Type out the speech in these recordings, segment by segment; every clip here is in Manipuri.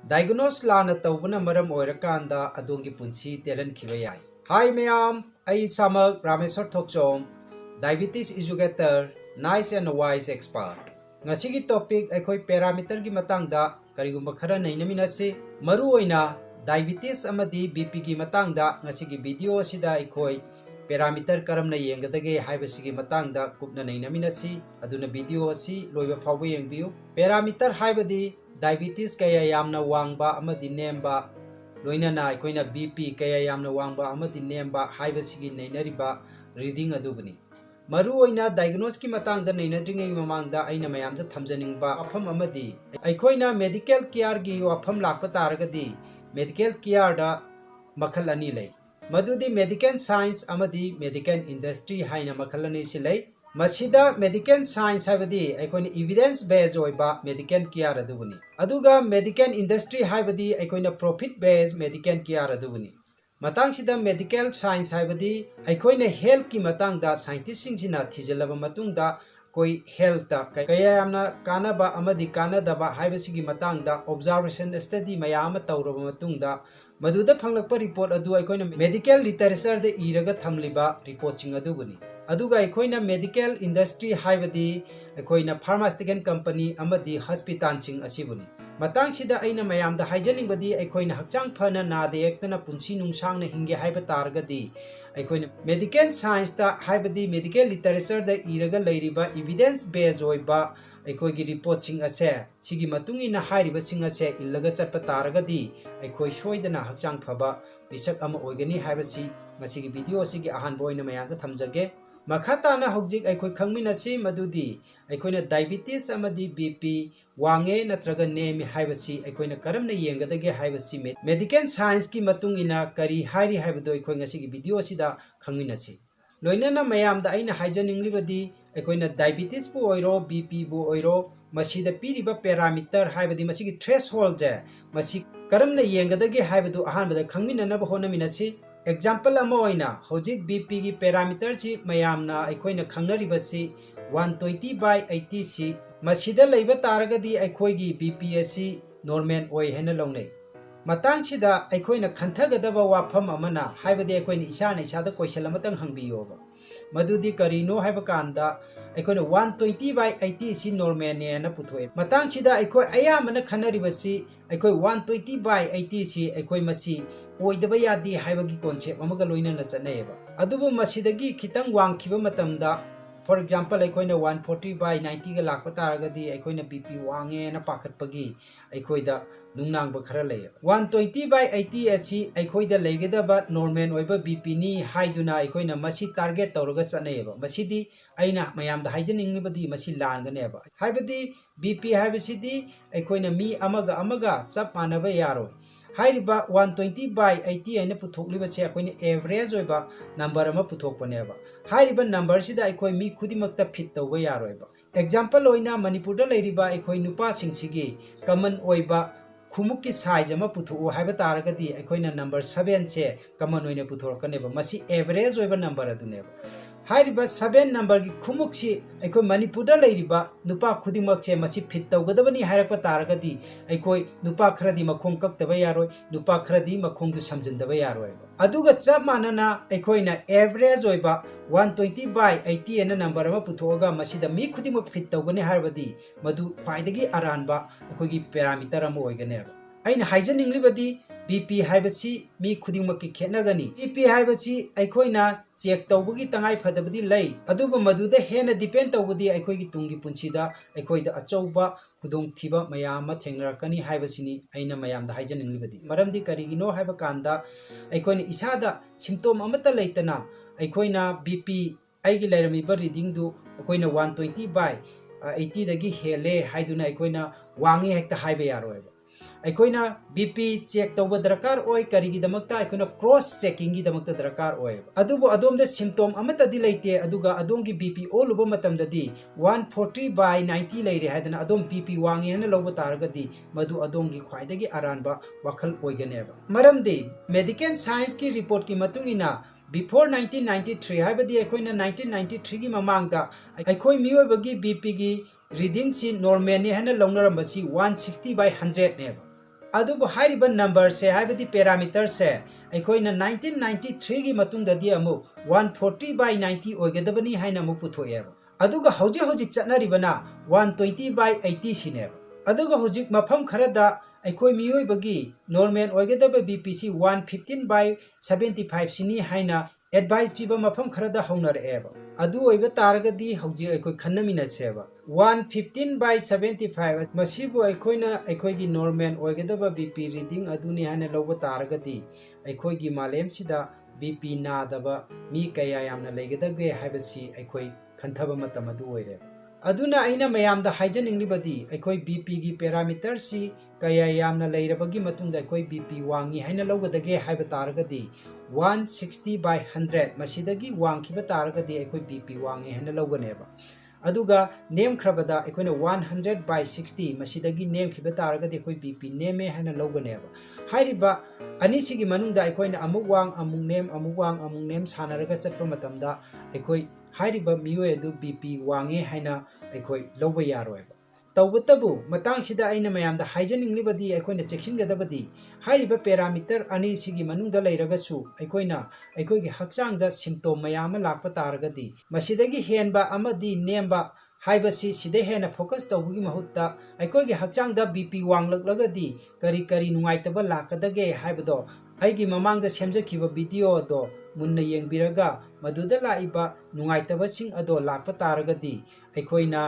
Diagnose Lanna Toubana Adomgi Punsi Telhankhiba Yai. Hi ma'am, I Samak Rameshwar Thokchom, diabetes educator, nice and wise expert. Ngasigi topic aikoi parameter gi matangda karigumba khara nainaminasi maru oina diabetes amadi BP gi matangda ngasigi video sida aikoi parameter karamna yengadage haibasigi matangda kupna nainaminasi aduna video asi loiba phawba yengbiu parameter haibadi diabetes kaya yamna wangba amadi nemba loinana aikoina BP kaya yamna wangba amadi nemba haibasigi nainariba reading adubani maru oina diagnose ki matang da nainadringai mamangda aina mayamda thamjaningba afam amadi aikoina medical care gi wafam lakpa taragadi medical care da makhal ani lei madudi medical science amadi medical industry haina makhal ani silai masida medical science habadi aikoina evidence based oiba medical care adubuni aduga medical industry habadi aikoina profit based medical care adubuni matangshida medical science habadi aikoina health ki matangda scientist singina thijalaba matungda koi health ta kaya yamna kanaba amadi kanadaba haibasigi matangda observation study mayam tawraba matungda maduda phanglakpa report adu aikoina medical literature de iraga thamliba report ching adubuni aduga aikoina medical industry haibadi aikoina pharmaceutical company amadi hospital ching asibuni matang sida aina mayam da hygienic badi aikoina hakchang phana na de ektana punsi nungsang na hinge haiba targadi aikoina medical science da haibadi medical literature da iraga leiriba evidence based oiba aikoigi reporting ase sigi matungi na hairiba singa se illaga chatpa targadi aikoi soidana hakchang phaba bisak ama oigani haibasi masigi video sigi ahan boina mayam da thamjage makata na hojik aikoi khangminasi madudi aikoina diabetes amadi BP wange natraga nemi haibasi aikoina karamna yengadage haibasi medical science ki matung ina kari hairi haibado aikoi ngasi gi video sida khangminasi loinana mayamda aina haijaninglibadi aikoina diabetes bu oiro BP bu oiro masida piriba parameter haibadi masigi threshold je masi karamna yengadage haibado ahanbada khangminana ba honaminasi example ama oina hojik BP gi parameter chi mayamna aikoina khangnaribasi 120 by 80 si masida leiba taragadi aikoigi BPSC normal oi hena longnei matang sida aikoina khanthagadaba wafam amana haibadi aikoina isana isada question amatang hangbiyoba madudi karino haiba kanda aikoina 120 by 80 si normal ne na puthoi matang sida aikoi ayamana khanaribasi aikoi 120 by 80 si aikoi masi oidaba yadi haibagi concept amaga loina na chanayeba adubu masidagi khitang wangkhiba matamda for example aikoina 140 by 90 ga lakpa taragadi aikoina BP wange na pakatpagi aikoida nungnangba khara lay 120 by 80 asi aikoida legedaba normal oiba BP ni haiduna aikoina masi target tawraga chanayeba masidi aina mayamda haijaningibadi masi langaneba haibadi BP haibasidi aikoina mi amaga chap manaba yaroi hairiba 120 by 80 aina puthokliba che akoina average oiba number ama puthokpaneba hairiba number sida aikoi mi khudimakta fit tawba yaroiba example oina manipur da leiriba aikoi nupa singsigi common oiba khumukki size ama putho haiba taragadi aikoina number 7 che common oina puthorkaneba masi average oiba number aduneba hairiba 7 number gi khumuksi aikoi manipur da leiriba nupa khudimak che masi fit tawgadabani hairakpa taragadi aikoi nupa khradi makhong kaktaba yaroi nupa khradi makhong du samjindaba yaroi aduga chap manana aikoina average oiba 120 by 80 ena number ama puthoga masida mi khudimak fit tawgani harbadi madu khwaidagi aranba aikoigi parameter ama oigane aina haijaninglibadi BP haibasi mi khudimak ki khenagani BP haibasi aikoina check tawbagi tangai phadabadi lei aduba maduda hena depend tawbadi aikoigi tungi punsida aikoida achauba khudong thiba mayama thengrakani haibasini aina mayamda haijaninglibadi maramdi karigino haiba kanda aikoina isada symptom amata leitana aikoina BP aigi lairamiba reading du aikoina 120 by 80 dagi hele haiduna aikoina wangi hekta haiba yaroeba aikoina BP check tawba darakar oi karigi damakta aikoina cross checking gi damakta darakar oi adubu adomda symptom amata di leite aduga adomgi BP oluba matamdadi 140 by 90 leire haidana adom BP wangi hena loba taragadi madu adomgi khwaidagi aranba wakhal oiganeba maramdi medical science ki report ki matungina before 1993 haibadi aikoina 1993 gi mamangda aikoi miyoibagi BP gi reading si normal ni hena longnarambasi 160 by 100 neba अदुबु हाइरिबा number से हाइबदी पैरामीटर से अखोइना 1993 की मतुंगददी अमु 140/90 ओइगदबनी हाइना अमु पुथोएब अदुगा हौजिक चटनरिबना 120/80 सिनेब अदुगा हौजिक मफम खरदा अखोइ मियोइबगी नॉर्मल ओइगदब बीपी सी 115/75 सिनी हाइना एडवाइस पीबा मफम खरदा हौनरएब अदु ओइबा तारगदी हौजिक अखोइ खन्नमिनसेब 115/75 मसिबु अखोइना अखोइगी नॉर्मल ओइगदब बीपी रीडिंग अदुनी हाइना लौबा तारगदी अखोइगी मालेमसिदा बीपी नादबा मी कया यामना लेगदगे हाइबसी अखोइ खन्थबा मतम अदु ओइरे अदुना अइना मयामदा हाइजनिंगलिबदी अखोइ बीपी गी पैरामीटर सी कया यामना लेरबगी मतुंगदा अखोइ बीपी वांगी हाइना लौगदगे हाइबा तारगदी 160/100 मसिदगी वांखिबा तारगदी अखोइ बीपी वांगे हाइना लौगनेबा अदुगा नेम खरबदा अखोइना 100/60 मसिदगी नेम खिबा तारगदी अखोइ बीपी नेमे हाइना लौगनेबा हाइरिबा अनिसिगी मनुंगदा अखोइना अमुक वांग अमुक नेम सानरगा चटपा मतमदा अखोइ हाइरिबा मियोय अदु बीपी वांगे हाइना अखोइ लौबा यारोयबा तौबतबु मतांगसिदा अइना मयामदा हाइजनिंगलिबदी अखोइना चेक्सिनगदबदी हाइरिबा पैरामीटर अनिसिगी मनुंगदा लैरगसु अखोइना अखोइगी हक्चांगदा सिम्पटोम मयाम लाक्पा तारगदी मसिदगी हेनबा अमदी नेमबा हाइबसी सिदे हेना फोकस तौबगी महुत्ता अखोइगी हक्चांगदा बीपी वांगलगलगदी करी नुंगाइतबा लाकदगे हाइबदो अइगी ममांगदा सेमजखिबा वीडियो दो मुन्ना येंगबिरगा मदुदा लाइबा नुंगाइतबा सिंग अदो लाक्पा तारगदी अखोइना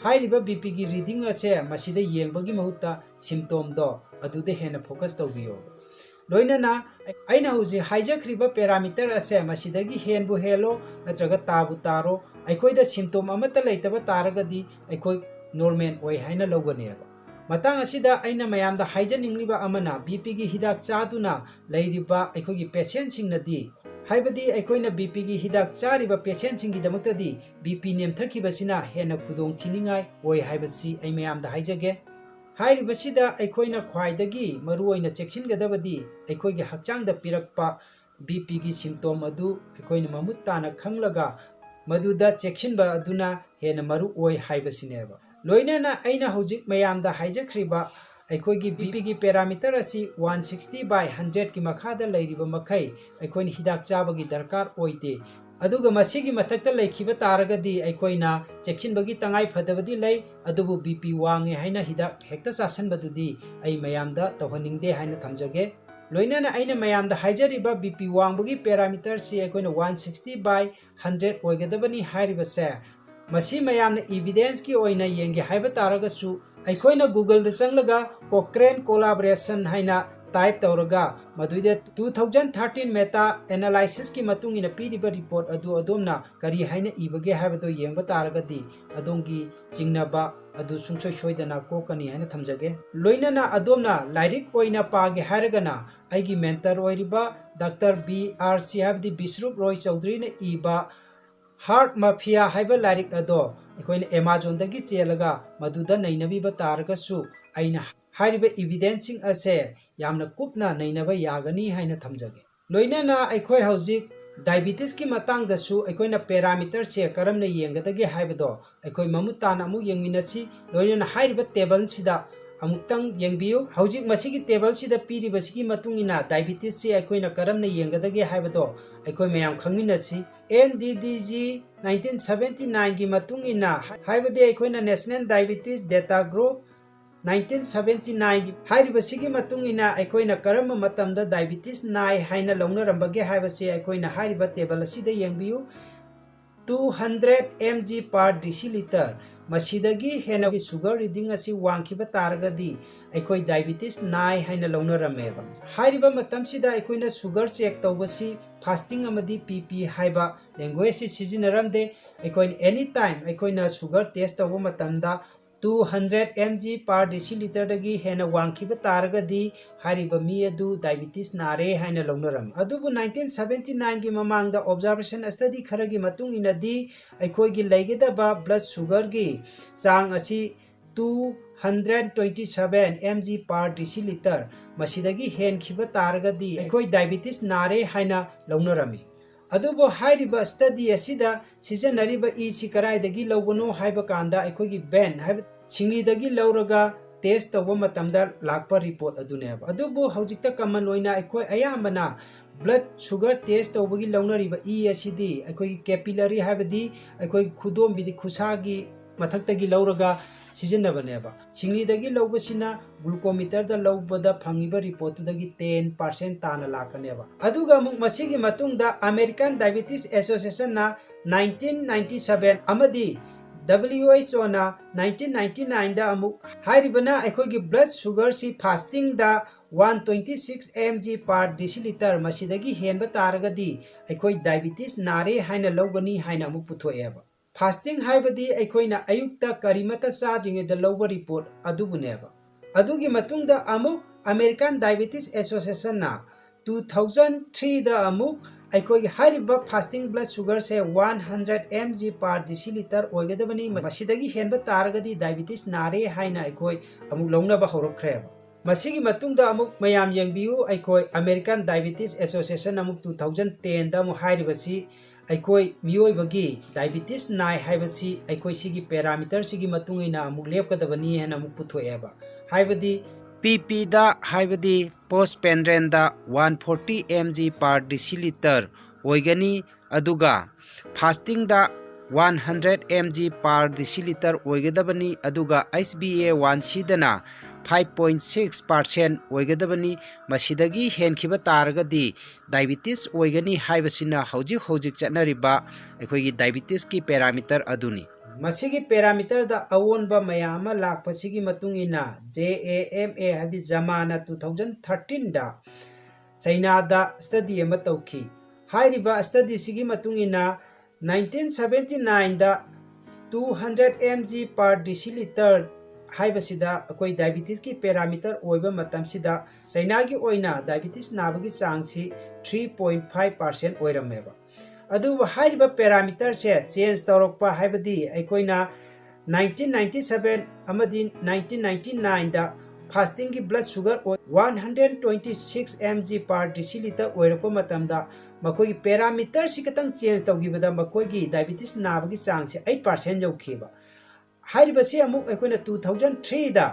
हाइरिबा बीपी की रीडिंग असे मसिदा येंगबगी महुत्ता सिम्पटोम दो अदुदा हेना फोकस तौबियो लोइनना अइना हुजि हाइजखरिबा पैरामीटर असे मसिदगी हेनबु हेलो नत्रगा ताबु तारो अखोइदा सिम्पटोम अमता लैतबा तारगदी अखोइ नॉर्मल ओइ हाइना लौगनेबा मतंग असिदा अइना मयामदा हाइजनिंगलिबा अमना बीपी की हिदाक चादुना लैरिबा अखोइगी पेशेंट सिंगनदी हाइबदी अखोइना बीपी की हिदाक चारिबा पेशेंट सिंगी दमक्तदी बीपी नेमथखिबसिना हेना खुदोंग थिनिंगाय ओइ हाइबसी अइ मयामदा हाइजगे हाइरिबसिदा अखोइना ख्वाइदगी मरुओइना चेक्सिनगदबदी अखोइगी हक्चांगदा पिरक्पा बीपी की सिम्पटोम अदु अखोइना ममुत ताना खंगलगा मदुदा चेक्सिनबा अदुना हेना मरु ओइ हाइबसिनेबा लोइनना अइना हौजिक मयामदा हाइजखरिबा अखोइगी बीपी की पैरामीटर असी 160/100 की मखादा लैरिबा मखै अखोइना हिदाक चाबगी दरकार ओइते अदुगा मसिगी मथक्ता लैखिबा तारगदी अखोइना चेक्सिनबगी तंगाई फदबदी लै अदुबु बीपी वांगे हाइना हिदाक हेक्ता चासनबदुदी अइ मयामदा तौहनिंगदे हाइना थमजगे लोइनना अइना मयामदा हाइजरिबा बीपी वांगबगी पैरामीटर सी अखोइना 160/100 ओइगदबनी हाइरिबसे मसी मयामना एविडेंस की ओइना येंगे हाइबा तारगसु अखोइना गूगल दा चंगलगा कोक्रेन कोलाबोरेशन हाइना टाइप तौरगा मदुइदे 2013 मेटा एनालिसिस की मतुंगिना पीरिबा रिपोर्ट अदु अदोमना करी हाइना इबगे हाइबदो येंबा तारगदी अदोंगी चिंगनाबा अदु सुंसोय सोइदना कोकनी हाइना थमजगे लोइनना अदोमना लाइरिक ओइना पागे हारगना अइगी मेंटर ओइरिबा डॉक्टर BRC हाइबदी बिश्रुप रॉय चौधरी ने इबा हार्ट माफिया हाइबा लाइरिक अदो अखोइना एमाजोन दगी चेलगा मदुदा नैनबीबा तारगसु अइना हाइरिबा एविडेंसिंग असे यामना कुपना नैनबा यागनी हाइना थमजगे लोइनना अखोइ हौजिक डायबिटीज की मतंगदसु अखोइना पैरामीटर से करमना येंगदगे हाइबदो अखोइ ममुताना अमु येंगमिनसी लोइनना हाइरिबा टेबल सिदा अमुक्तंग येंगबियो हौजिक मसिगी टेबल सिदा पीरिबसिगी मतुंगिना डायबिटीज से अखोइना करमना येंगदगे हाइबदो अखोइ मयाम खंगमिनसी NDDG 1979 की मतुंगिना हाइबदे अखोइना नेशनल डायबिटीज डेटा ग्रुप 1979 हाइरिबसिगी मतुंगिना अखोइना करम मतमदा डायबिटीज नाइ हाइना लौनरंबगे हाइबसे अखोइना हाइरिबा टेबल असिदा येंगबियो 200 mg per deciliter मसिदगी हेना सुगर रीडिंग असी वांखिबा तारगदी अखोइ डायबिटीज नाइ हाइना लौनरमेबा हाइरिबा मतमसिदा अखोइना सुगर चेक तौबसी फास्टिंग अमदी PP हाइबा लैंग्वेज सि सिजिनरमदे अखोइना एनी टाइम अखोइना सुगर टेस्ट तौबा मतमदा 200 mg per deciliter दगी हेना वांखिबा तारगदी हारिबा मी अदु डायबिटीज नारे हाइना लौनरम अदुबु 1979 की ममांगदा ऑब्जर्वेशन स्टडी खरगी मतुंग इनदी अखोइगी लैगेदबा ब्लड शुगर की चांग असी 227 mg per deciliter मसिदगी हेनखिबा तारगदी अखोइ डायबिटीज नारे हाइना लौनरमी अदुबो हाइरिबा स्टडी असिदा सिजनरिबा इसी कराइदगी लौबनो हाइबा कांदा अखोइगी बेन हाइबा सिंगलीदगी लौरगा टेस्ट तब मतमदा लाकपा रिपोर्ट अदुनेब अदुबु हौजिकता कमन ओइना अखोय अयामना ब्लड शुगर टेस्ट तौबगी लौनरिबा ई असिदी अखोय कैपिलरी हाबदी अखोय खुदोम बिदि खुसागी मथक्तगी लौरगा सिजनबनेबा सिंगलीदगी लौबसिना ग्लूकोमीटर दा लौबदा फंगिबा रिपोर्ट दगी 10% ताना लाकनेबा अदुगा मुक मसिगी मतुंगदा अमेरिकन डायबिटीज एसोसिएशन ना 1997 अमदी WHO na 1999 da amuk hairibana akhoi blood sugar si fasting da 126 mg per deciliter masidagi henba taragadi akhoi diabetes nare haina logani haina amuk puthoeba fasting haibadi akhoi na ayukta karimata sajinge da loba report adubuneba adugi matungda amuk American Diabetes Association na 2003 da amuk अखोई हारिबा फास्टिंग ब्लड शुगर से 100 mg पर डेसिलीटर ओगदबनी मसिदगी हेनब तारगदी डायबिटीज नारे हाइना अखोई अमुक लौनबा हौरखरेबा मसिगी मतुंगदा अमुक मयाम यंगबियु अखोई अमेरिकन डायबिटीज एसोसिएशन अमुक 2010 दा अमुक हारिबसी अखोई मियोइबगी डायबिटीज नाय हाइबसी अखोई सिगी पैरामीटर सिगी मतुंगिना अमुक लेपकदबनी हेन अमुक पुथोएबा हाइबदी PP da haibadi postprandial da 140 mg per deciliter oigani aduga fasting da 100 mg per deciliter oigadabani aduga HbA1c dana 5.6% oigadabani masidagi henkhiba taragadi diabetes oigani haibasina hojik chatnariba akhoi diabetes ki parameter aduni मसिगी पैरामीटर दा अवोनबा मयामा लाखपसिगी मतुंगिना JAMA हदि जमाना 2013 दा चाइना दा स्टडी अमा तौखी हाइरिबा स्टडी सिगी मतुंगिना 1979 दा 200 mg per deciliter हाइबसिदा अकोई डायबिटीज की पैरामीटर ओइबा मतमसिदा चाइना की ओइना डायबिटीज नाबगी चांगसी 3.5% ओइरमेबा अदुब हाइरिबा पैरामीटर से चेंज तौरक्पा हाइबदी अखोइना 1997 अमदी 1999 दा फास्टिंग की blood sugar 126 mg per deciliter ओइरपा मतमदा मकोई पैरामीटर सिकतंग चेंज तौगिबदा मकोई डायबिटीज नाबगी चांग से 8% यौखिबा हाइरिबसी अमुक अखोइना 2003 दा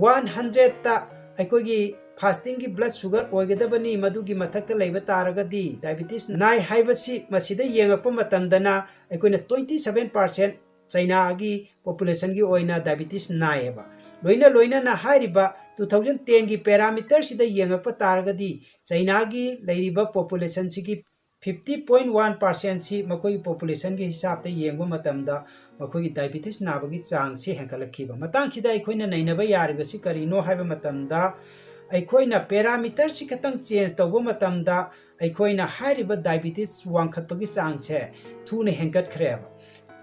100 ता अखोई फास्टिंग की ब्लड शुगर ओगदबनी मधुगी मथक्ता लेबा तारगदी डायबिटीज नाय हाइबसी मसिदा येंगप मतंदना अखोइना 27% चाइना की पॉपुलेशन की ओइना डायबिटीज नायबा लोइना ना हाइरिबा 2010 की पैरामीटर सिदा येंगप तारगदी चाइना की लेरिबा पॉपुलेशन सिगी 50.1% सी मकोई पॉपुलेशन के हिसाब ते येंगबा मतंदा मकोई डायबिटीज नाबगी चांग से हेंकलखिबा मतंग सिदा अखोइना नैनबा यारिबसी करिनो हाइबा मतंदा अखोइना पैरामीटर सिकतंग चेंज तौबा मतंदा अखोइना हाइरिबा डायबिटीज वांखतपगी चांग से थुने हेंकटखरेबा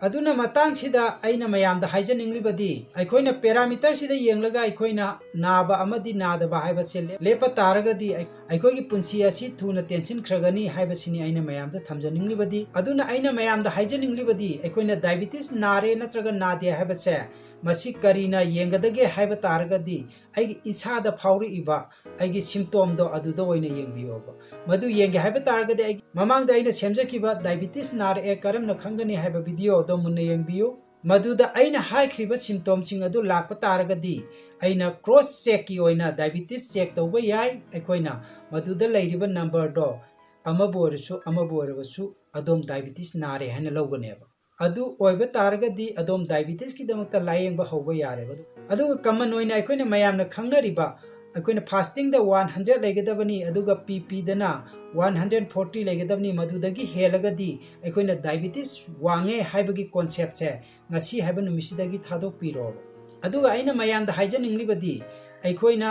अदुना मतंग सिदा अइना मयामदा हाइजनिंगलिबदी अखोइना पैरामीटर सिदा येंगलगा अखोइना नाबा अमदी नादबा हाइबसे लेपा तारगदी अखोइगी पुंसी असि थुना टेंशन खरगनी हाइबसिनी अइना मयामदा थमजनिंगलिबदी अदुना अइना मयामदा हाइजनिंगलिबदी अखोइना डायबिटीज नारे नत्रगा नादे हाइबसे मसी करीना येंगदगे हाइबा तारगदी आइगी इसादा फाउरिइबा आइगी सिम्पटोम दो अदुदो ओइना येंगबियोबा मदु येंगे हाइबा तारगदी आइगी ममांगदा अइना सेमजखिबा डायबिटीज नार ए करमना खंगनी हाइबा वीडियो दो मुन्ना येंगबियो मदुदा अइना हाइख्रिबा सिम्पटोम सिंग अदु लाकपा तारगदी अइना क्रॉस चेक की ओइना डायबिटीज चेक तौबा याय अखोइना मदुदा लैरिबा नंबर दो अमबोरबसु अदोम डायबिटीज नारे हाइना लौगनेबा अदु ओइबा तारगदी अदोम डायबिटीज की दमकता लायेंबा हौबा यारेबा अदु कमन ओइना अखोइना मयामना खंगनरिबा अखोइना फास्टिंग दा 100 लेगदबनी अदुगा PP दना 140 लेगदबनी मदुदगी हेलगदी अखोइना डायबिटीज वांगे हाइबगी कांसेप्ट से ngasi हाइबा नुमिसिदगी थादोक पिरोबा अदुगा अइना मयामदा हाइजनिंगलिबदी अखोइना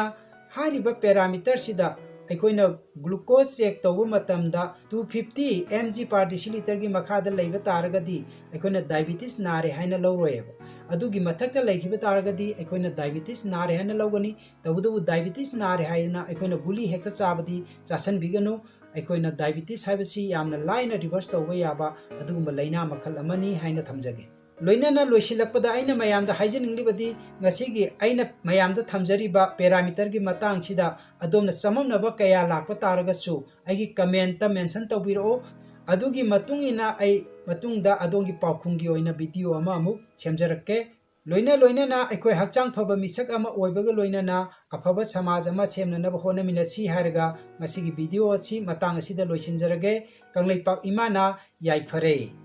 हारिबा पैरामीटर सिदा अखोइना ग्लूकोज चेक तौबा मतमदा 250 mg per deciliter की मखादा लेबा तारगदी अखोइना डायबिटीज नारे हाइना लौरोएबा अदुगी मथक्ता लेखिबा तारगदी अखोइना डायबिटीज नारे हाइना लौगनी तबुदु डायबिटीज नारे हाइना अखोइना गुली हेक्ता चाबदी चासन बिगनो अखोइना डायबिटीज हाइबसी यामना लाइना रिवर्स तौबा याबा अदुगुंबा लैना मखल अमनी हाइना थमजगे लोइनाना लोइसिलक्पदा अइना मयामदा हाइजनिंगलिबदी ngasiगी अइना मयामदा थमजरिबा पैरामीटर की मतंगसिदा अदोमना सममनबा कया लाकपा तारगसु अइगी कमेंट मेंशन तौबिरो अदुगी मतुंगिना अइ मतुंगदा अदोंगी पाउखुंगी ओइना वीडियो अमा अमुक सेमजरक्के loina loinana aikoi hakchang phaba misak ama oibaga loinana afaba samaj ama semnanaba honaminasi haraga masigi video asi matang asida loisinjarage kanglaipak imana yaifare.